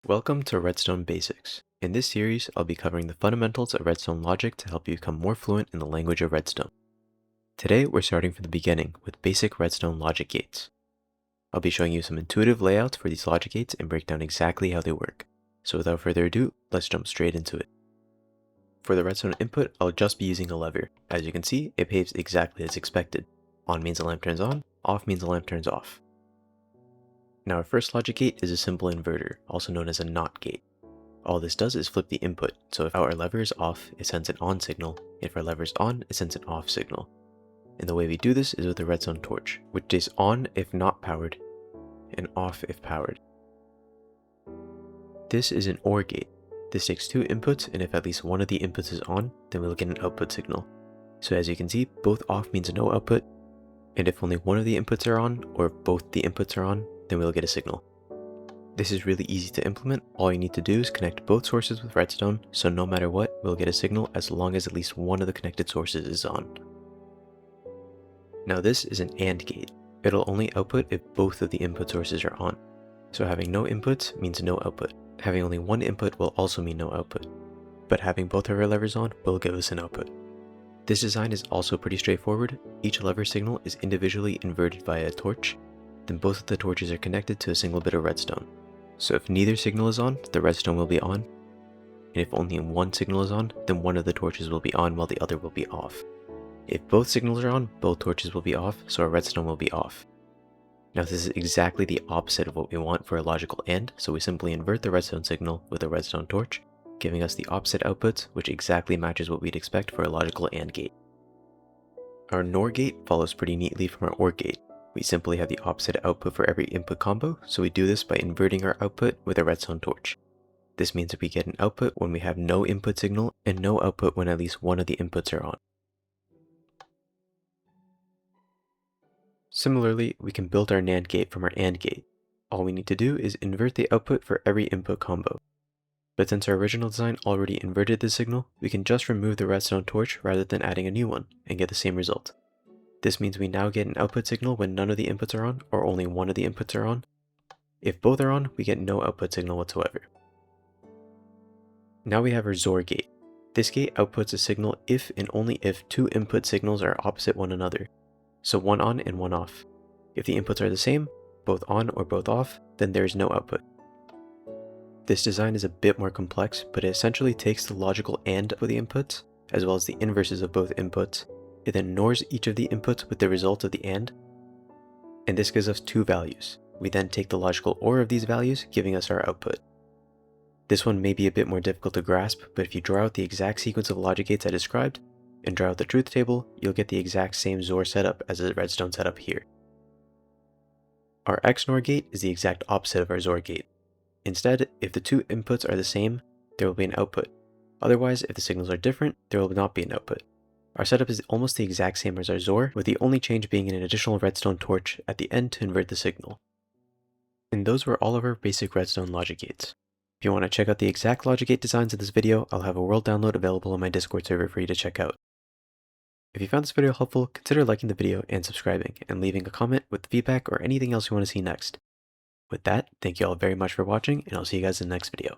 Welcome to Redstone Basics. In this series, I'll be covering the fundamentals of Redstone logic to help you become more fluent in the language of Redstone. Today, we're starting from the beginning with basic Redstone logic gates. I'll be showing you some intuitive layouts for these logic gates and break down exactly how they work. So without further ado, let's jump straight into it. For the Redstone input, I'll just be using a lever. As you can see, it behaves exactly as expected. On means the lamp turns on, off means the lamp turns off. Now our first logic gate is a simple inverter, also known as a NOT gate. All this does is flip the input, so if our lever is off, it sends an on signal, if our lever is on, it sends an off signal. And the way we do this is with the redstone torch, which is on if not powered, and off if powered. This is an OR gate. This takes two inputs, and if at least one of the inputs is on, then we'll get an output signal. So as you can see, both off means no output, and if only one of the inputs are on, or if both the inputs are on, then we'll get a signal. This is really easy to implement. All you need to do is connect both sources with redstone, so no matter what, we'll get a signal as long as at least one of the connected sources is on. Now this is an AND gate. It'll only output if both of the input sources are on. So having no inputs means no output. Having only one input will also mean no output. But having both of our levers on will give us an output. This design is also pretty straightforward. Each lever signal is individually inverted via a torch. Then both of the torches are connected to a single bit of redstone. So if neither signal is on, the redstone will be on, and if only one signal is on, then one of the torches will be on while the other will be off. If both signals are on, both torches will be off, so our redstone will be off. Now this is exactly the opposite of what we want for a logical AND, so we simply invert the redstone signal with a redstone torch, giving us the opposite outputs, which exactly matches what we'd expect for a logical AND gate. Our NOR gate follows pretty neatly from our OR gate. We simply have the opposite output for every input combo, so we do this by inverting our output with a redstone torch. This means that we get an output when we have no input signal and no output when at least one of the inputs are on. Similarly, we can build our NAND gate from our AND gate. All we need to do is invert the output for every input combo. But since our original design already inverted the signal, we can just remove the redstone torch rather than adding a new one and get the same result. This means we now get an output signal when none of the inputs are on, or only one of the inputs are on. If both are on, we get no output signal whatsoever. Now we have our XOR gate. This gate outputs a signal if and only if two input signals are opposite one another, so one on and one off. If the inputs are the same, both on or both off, then there is no output. This design is a bit more complex, but it essentially takes the logical AND of the inputs, as well as the inverses of both inputs. It then NORs each of the inputs with the result of the AND, and this gives us two values. We then take the logical OR of these values, giving us our output. This one may be a bit more difficult to grasp, but if you draw out the exact sequence of logic gates I described, and draw out the truth table, you'll get the exact same XOR setup as the redstone setup here. Our XNOR gate is the exact opposite of our XOR gate. Instead, if the two inputs are the same, there will be an output. Otherwise, if the signals are different, there will not be an output. Our setup is almost the exact same as our XOR, with the only change being an additional redstone torch at the end to invert the signal. And those were all of our basic redstone logic gates. If you want to check out the exact logic gate designs in this video, I'll have a world download available on my Discord server for you to check out. If you found this video helpful, consider liking the video and subscribing, and leaving a comment with feedback or anything else you want to see next. With that, thank you all very much for watching, and I'll see you guys in the next video.